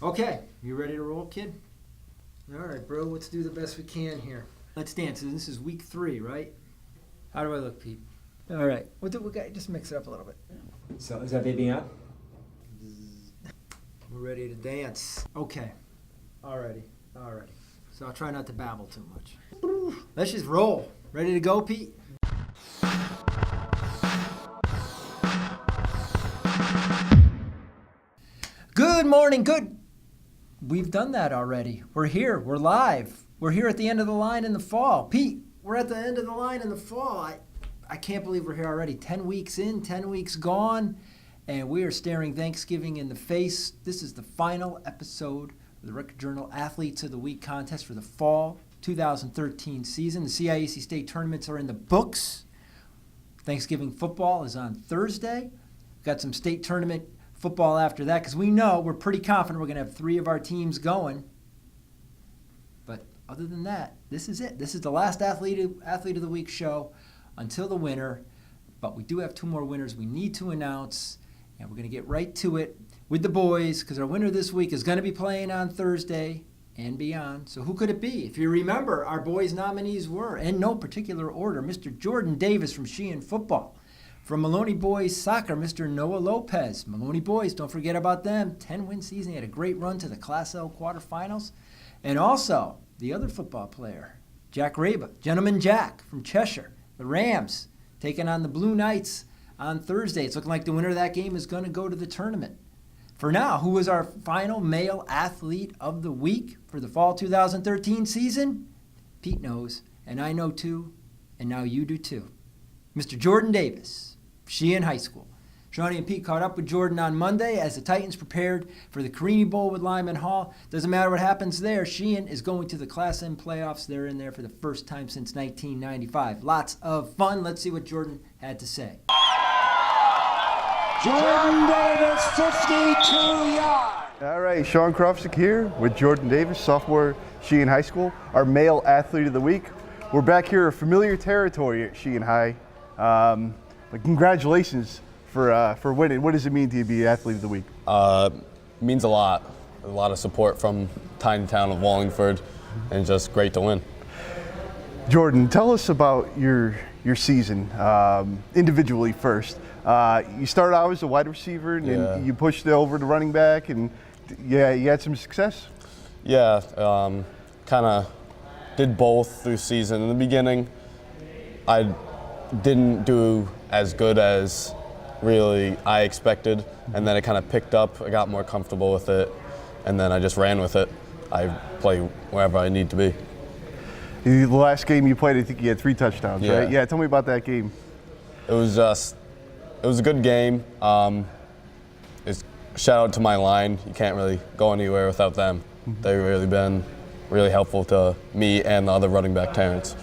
Okay, you ready to roll, kid? All right, bro, let's do the best we can here. Let's dance. This is week 3, right? How do I look, Pete? All right, we got just mix it up a little bit. So is that baby on? We're ready to dance. Okay, alrighty. So I'll try not to babble too much. Let's just roll. Ready to go, Pete? Good morning, We've done that already. We're here. We're live. We're here at the end of the line in the fall. Pete, we're at the end of the line in the fall. I can't believe we're here already. 10 weeks in, 10 weeks gone, and we are staring Thanksgiving in the face. This is the final episode of the Record Journal Athletes of the Week contest for the fall 2013 season. The CIAC state tournaments are in the books. Thanksgiving football is on Thursday. We've got some state tournament football after that, because we're pretty confident we're going to have 3 of our teams going. But other than that, this is it. This is the last Athlete of the Week show until the winner. But we do have 2 more winners we need to announce, and we're going to get right to it with the boys, because our winner this week is going to be playing on Thursday and beyond. So who could it be? If you remember, our boys' nominees were, in no particular order, Mr. Jordan Davis from Sheehan football. From Maloney Boys Soccer, Mr. Noah Lopez. Maloney Boys, don't forget about them. 10-win season. He had a great run to the Class L quarterfinals. And also, the other football player, Jack Raba, Gentleman Jack from Cheshire. The Rams taking on the Blue Knights on Thursday. It's looking like the winner of that game is going to go to the tournament. For now, who was our final male athlete of the week for the fall 2013 season? Pete knows, and I know too, and now you do too. Mr. Jordan Davis. Sheehan High School. Shawnee and Pete caught up with Jordan on Monday as the Titans prepared for the Carini Bowl with Lyman Hall. Doesn't matter what happens there, Sheehan is going to the Class M playoffs. They're in there for the first time since 1995. Lots of fun. Let's see what Jordan had to say. Jordan Davis, 52 yards. All right, Sean Krofsik here with Jordan Davis, sophomore, Sheehan High School, our male athlete of the week. We're back here in familiar territory at Sheehan High. But congratulations for winning. What does it mean to you to be athlete of the week? Means a lot. A lot of support from tiny town of Wallingford, and just great to win. Jordan, tell us about your season individually first. You started out as a wide receiver, and then you pushed it over to running back, and you had some success. Yeah, kind of did both through season. In the beginning, I didn't do as good as really I expected, and then it kind of picked up. I got more comfortable with it, and then I just ran with it. I play wherever I need to be. The last game you played, I think you had 3 touchdowns, right? Yeah, tell me about that game. It was a good game. Shout out to my line. You can't really go anywhere without them. They've really been really helpful to me and the other running back, Terrence.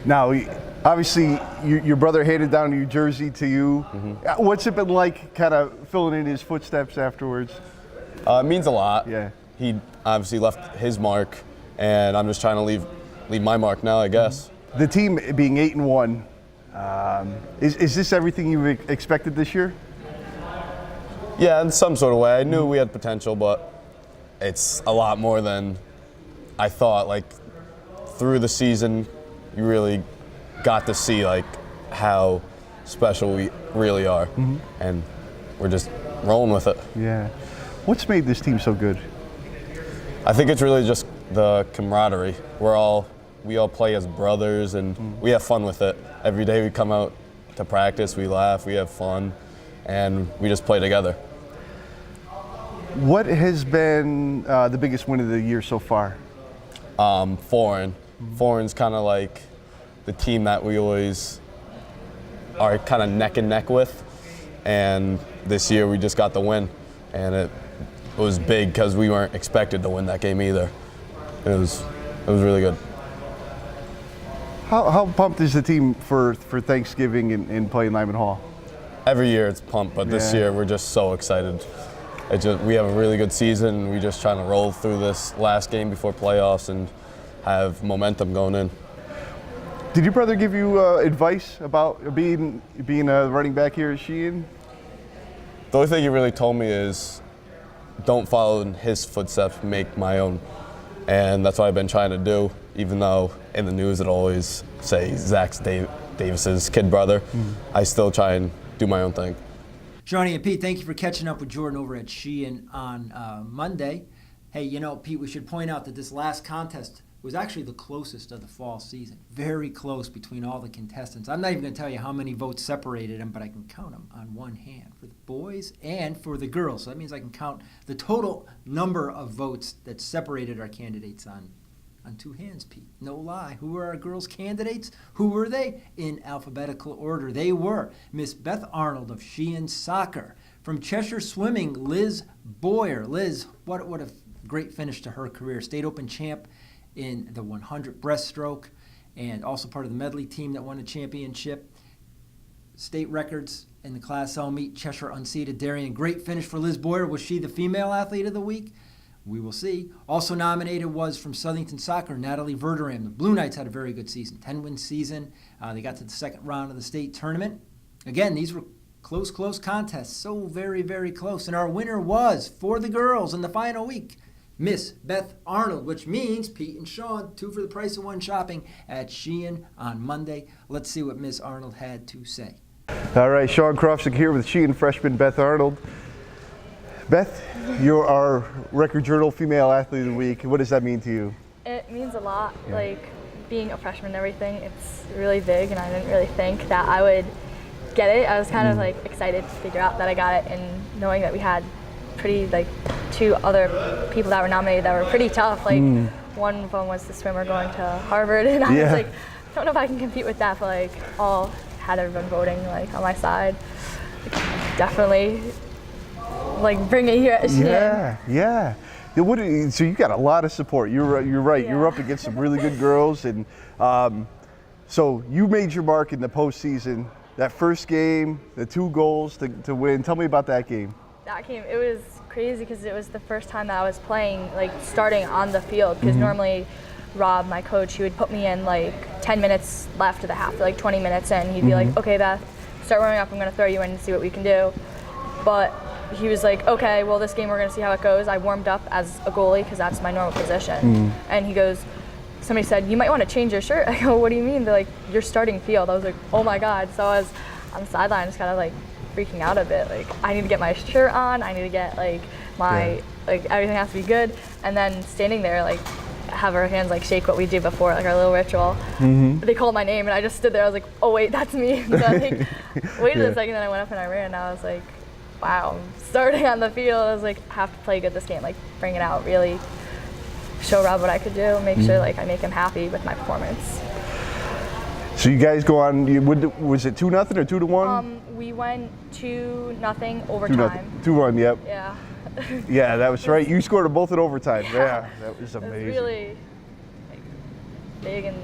Now, obviously, your brother handed down New Jersey to you. What's it been like kind of filling in his footsteps afterwards? It means a lot. Yeah. He obviously left his mark, and I'm just trying to leave my mark now, I guess. The team being 8-1, is this everything you expected this year? Yeah, in some sort of way. I knew we had potential, but it's a lot more than I thought. Like, through the season, you really got to see like how special we really are, and we're just rolling with it. Yeah. What's made this team so good? I think it's really just the camaraderie. We all play as brothers, and we have fun with it. Every day we come out to practice, we laugh, we have fun, and we just play together. What has been the biggest win of the year so far? Foreign. Foreign's kind of like the team that we always are kind of neck and neck with, and this year we just got the win, and it was big because we weren't expected to win that game either. It was really good. How pumped is the team for Thanksgiving and playing Lyman Hall? Every year it's pumped, but this year we're just so excited. We have a really good season, and we're just trying to roll through this last game before playoffs and have momentum going in. Did your brother give you advice about being a running back here at Sheehan? The only thing he really told me is don't follow in his footsteps, make my own. And that's what I've been trying to do, even though in the news it'll always say Zach Davis's kid brother. I still try and do my own thing. Shawnee and Pete, thank you for catching up with Jordan over at Sheehan on Monday. Hey, you know, Pete, we should point out that this last contest was actually the closest of the fall season. Very close between all the contestants. I'm not even going to tell you how many votes separated them, but I can count them on one hand for the boys and for the girls. So that means I can count the total number of votes that separated our candidates on two hands, Pete. No lie. Who were our girls' candidates? Who were they? In alphabetical order. They were Miss Beth Arnold of Sheehan Soccer. From Cheshire Swimming, Liz Boyer. Liz, what a great finish to her career. State Open champ in the 100 breaststroke, and also part of the medley team that won a championship. State records in the Class L meet, Cheshire unseated Darien. Great finish for Liz Boyer. Was she the female athlete of the week? We will see. Also nominated was from Southington Soccer, Natalie Verderam. The Blue Knights had a very good season, 10-win season. They got to the second round of the state tournament. Again, these were close contests, so very, very close. And our winner was, for the girls in the final week, Miss Beth Arnold, which means Pete and Sean, 2 for the price of 1 shopping at Sheehan on Monday. Let's see what Miss Arnold had to say. All right, Sean Krofsik here with Sheehan freshman Beth Arnold. Beth, you're our Record Journal Female Athlete of the Week. What does that mean to you? It means a lot. Yeah. Like, being a freshman and everything, it's really big, and I didn't really think that I would get it. I was kind of like excited to figure out that I got it, and knowing that we had pretty, like, 2 other people that were nominated that were pretty tough. Like, one of them was the swimmer going to Harvard, and I was like, I don't know if I can compete with that, but like, all had everyone voting like on my side. Definitely, like, bring it here at Sheehan. Yeah. So you got a lot of support. You're right. Yeah. You're up against some really good girls, and so you made your mark in the postseason. That first game, the 2 goals to win. Tell me about that game. That game, it was crazy because it was the first time that I was playing, like, starting on the field. Because normally, Rob, my coach, he would put me in like 10 minutes left of the half, like 20 minutes in. He'd be like, "Okay, Beth, start warming up. I'm going to throw you in and see what we can do." But he was like, "Okay, well, this game we're going to see how it goes." I warmed up as a goalie because that's my normal position. And he goes, somebody said, "You might want to change your shirt." I go, "What do you mean?" They're like, "You're starting field." I was like, "Oh my God." So I was on the sideline just kind of like freaking out a bit. Like, I need to get my shirt on. I need to get like my, like, everything has to be good. And then standing there, like, have our hands like shake what we do before, like our little ritual. They called my name and I just stood there. I was like, "Oh wait, that's me." So I like, waited a second, then I went up and I ran. And I was like, wow, I'm starting on the field. I was like, I have to play good this game, like, bring it out, really show Rob what I could do, make sure like I make him happy with my performance. So you guys go on, was it 2-0 or 2-1? We went 2-0 overtime. 2-1, yep. Yeah. Yeah, that was right. You scored them both in overtime. Yeah, that was amazing. It was really, like, big, and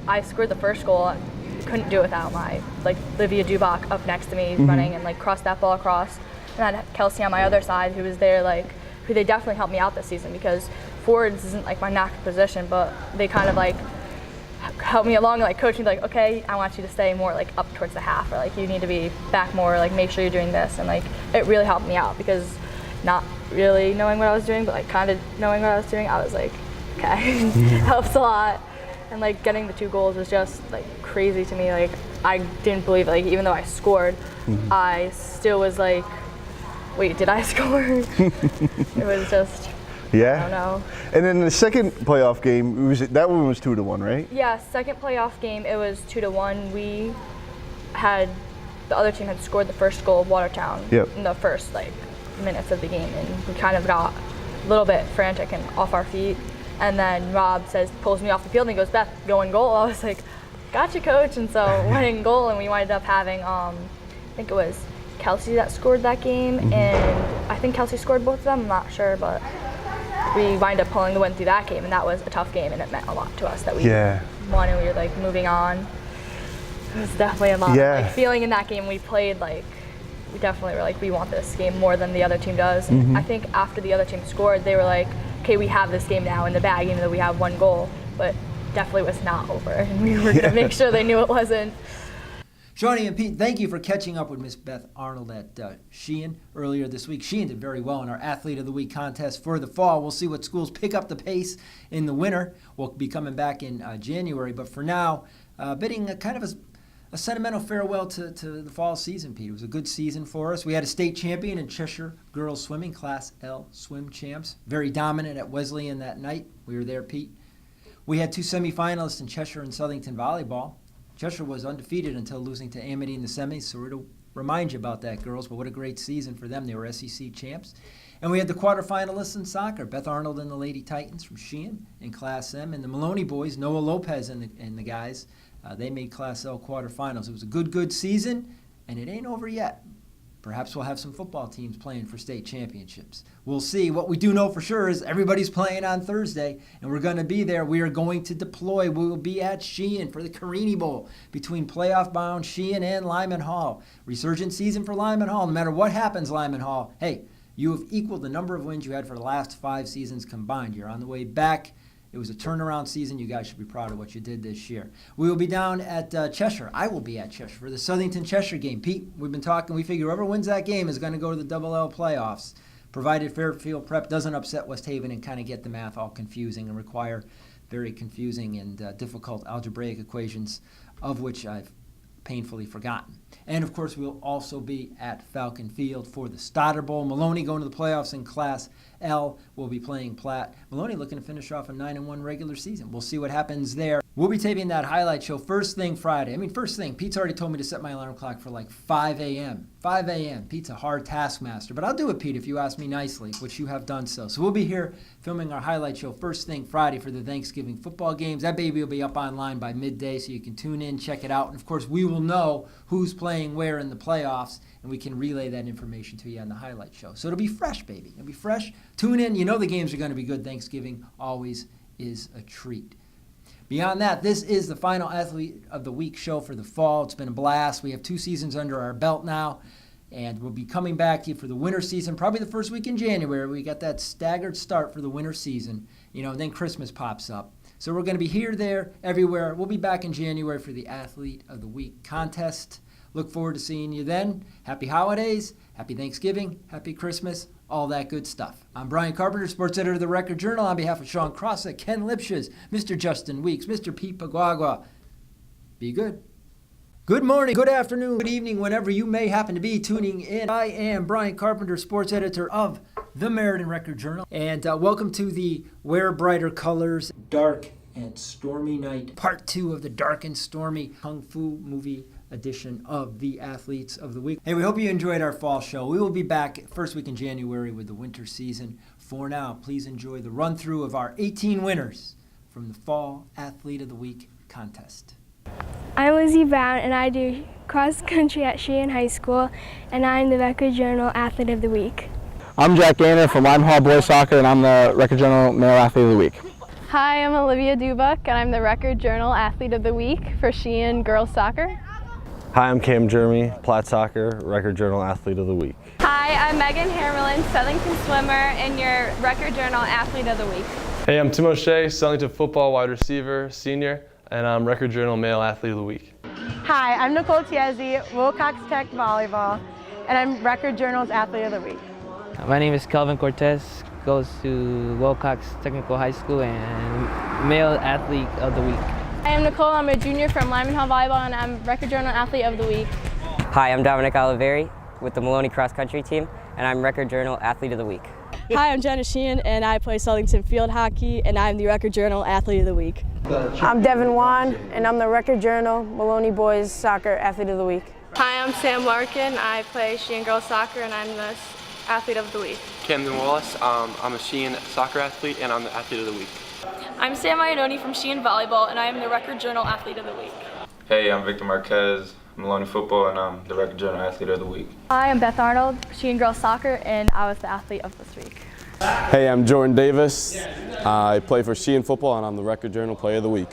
I scored the first goal. I couldn't do it without my, like, Livia Dubach up next to me running and like crossed that ball across. And I had Kelsey on my other side, who was there, like, who they definitely helped me out this season because forwards isn't like my knack position, but they kind of like helped me along, like coach me, like, "Okay, I want you to stay more like up towards the half, or like you need to be back more, like make sure you're doing this." And like it really helped me out because not really knowing what I was doing, but like kind of knowing what I was doing, I was like, okay, helps a lot. And like getting the 2 goals was just like crazy to me. Like I didn't believe it. Like even though I scored, I still was like, wait, did I score? It was just, I don't know. And then the second playoff game, that one was 2-1, right? Yeah, second playoff game, it was 2-1. We had, the other team had scored the first goal of Watertown in the first like minutes of the game, and we kind of got a little bit frantic and off our feet. And then Rob pulls me off the field and he goes, "Beth, go in goal." I was like, "Gotcha, coach." And so went in goal, and we ended up having, I think it was Kelsey that scored that game, and I think Kelsey scored both of them, I'm not sure, but we wind up pulling the win through that game, and that was a tough game, and it meant a lot to us that we won, and we were like moving on. It was definitely a lot of like feeling in that game. We played like, we definitely were like, we want this game more than the other team does. And I think after the other team scored, they were like, "Okay, we have this game now in the bag, even though we have 1 goal," but definitely was not over, and we were gonna make sure they knew it wasn't. Shawnee and Pete, thank you for catching up with Miss Beth Arnold at Sheehan earlier this week. Sheehan did very well in our Athlete of the Week contest for the fall. We'll see what schools pick up the pace in the winter. We'll be coming back in January, but for now, bidding a sentimental farewell to the fall season, Pete. It was a good season for us. We had a state champion in Cheshire girls swimming, Class L swim champs. Very dominant at Wesleyan that night. We were there, Pete. We had 2 semifinalists in Cheshire and Southington volleyball. Cheshire was undefeated until losing to Amity in the semis, so we're to remind you about that, girls, but what a great season for them. They were SEC champs. And we had the quarterfinalists in soccer, Beth Arnold and the Lady Titans from Sheehan in Class M, and the Maloney boys, Noah Lopez and the guys, they made Class L quarterfinals. It was a good season, and it ain't over yet. Perhaps we'll have some football teams playing for state championships. We'll see. What we do know for sure is everybody's playing on Thursday, and we're going to be there. We are going to deploy. We will be at Sheehan for the Carini Bowl between playoff-bound Sheehan and Lyman Hall. Resurgent season for Lyman Hall. No matter what happens, Lyman Hall, hey, you have equaled the number of wins you had for the last 5 seasons combined. You're on the way back. It was a turnaround season. You guys should be proud of what you did this year. We will be down at Cheshire. I will be at Cheshire for the Southington-Cheshire game. Pete, we've been talking. We figure whoever wins that game is going to go to the Double L playoffs, provided Fairfield Prep doesn't upset West Haven and kind of get the math all confusing and require very confusing and difficult algebraic equations, of which I've painfully forgotten. And, of course, we'll also be at Falcon Field for the Stoddard Bowl. Maloney going to the playoffs in Class L. We'll be playing Platt. Maloney looking to finish off a 9-1 regular season. We'll see what happens there. We'll be taping that highlight show first thing Friday. First thing, Pete's already told me to set my alarm clock for like 5 a.m. 5 a.m. Pete's a hard taskmaster, but I'll do it, Pete, if you ask me nicely, which you have done so. So we'll be here filming our highlight show first thing Friday for the Thanksgiving football games. That baby will be up online by midday, so you can tune in, check it out. And, of course, we will know who's playing where in the playoffs, and we can relay that information to you on the highlight show. So it'll be fresh, baby. It'll be fresh. Tune in. You know the games are going to be good. Thanksgiving always is a treat. Beyond that, this is the final Athlete of the Week show for the fall. It's been a blast. We have 2 seasons under our belt now, and we'll be coming back to you for the winter season, probably the first week in January. We got that staggered start for the winter season, and then Christmas pops up. So we're going to be here, there, everywhere. We'll be back in January for the Athlete of the Week contest. Look forward to seeing you then. Happy holidays, happy Thanksgiving, happy Christmas, all that good stuff. I'm Bryant Carpenter, Sports Editor of the Record Journal. On behalf of Sean Crossett, Ken Lipschitz, Mr. Justin Weeks, Mr. Pete Paguagua, be good. Good morning, good afternoon, good evening, whenever you may happen to be tuning in. I am Bryant Carpenter, Sports Editor of the Meriden Record Journal, and welcome to the Wear Brighter Colors, Dark and Stormy Night, Part 2 of the Dark and Stormy Kung Fu movie edition of the Athletes of the Week. Hey, we hope you enjoyed our fall show. We will be back first week in January with the winter season. For now, please enjoy the run-through of our 18 winners from the Fall Athlete of the Week contest. I'm Lizzie Brown, and I do cross country at Sheehan High School, and I'm the Record Journal Athlete of the Week. I'm Jack Gaynor from Lyman Hall Boys Soccer, and I'm the Record Journal Male Athlete of the Week. Hi, I'm Olivia Dubuck, and I'm the Record Journal Athlete of the Week for Sheehan Girls Soccer. Hi, I'm Cam Jeremy, Platt Soccer, Record Journal Athlete of the Week. Hi, I'm Megan Hermelin, Southington Swimmer, and your Record Journal Athlete of the Week. Hey, I'm Tim O'Shea, Southington Football Wide Receiver, Senior, and I'm Record Journal Male Athlete of the Week. Hi, I'm Nicole Tiezzi, Wilcox Tech Volleyball, and I'm Record Journal's Athlete of the Week. My name is Calvin Cortez, goes to Wilcox Technical High School, and Male Athlete of the Week. I am Nicole, I'm a junior from Lyman Hall Volleyball, and I'm Record Journal Athlete of the Week. Hi, I'm Dominic Oliveri with the Maloney Cross Country Team, and I'm Record Journal Athlete of the Week. Hi, I'm Jenna Sheehan, and I play Southington Field Hockey, and I'm the Record Journal Athlete of the Week. I'm Devin Wan, and I'm the Record Journal Maloney Boys Soccer Athlete of the Week. Hi, I'm Sam Larkin. I play Sheehan Girls Soccer, and I'm the Athlete of the Week. Camden Wallace. I'm a Sheehan Soccer Athlete, and I'm the Athlete of the Week. I'm Sam Iannone from Sheehan Volleyball, and I am the Record Journal Athlete of the Week. Hey, I'm Victor Marquez, Maloney Football, and I'm the Record Journal Athlete of the Week. Hi, I'm Beth Arnold, Sheehan Girls Soccer, and I was the Athlete of this week. Hey, I'm Jordan Davis. I play for Sheehan Football, and I'm the Record Journal Player of the Week.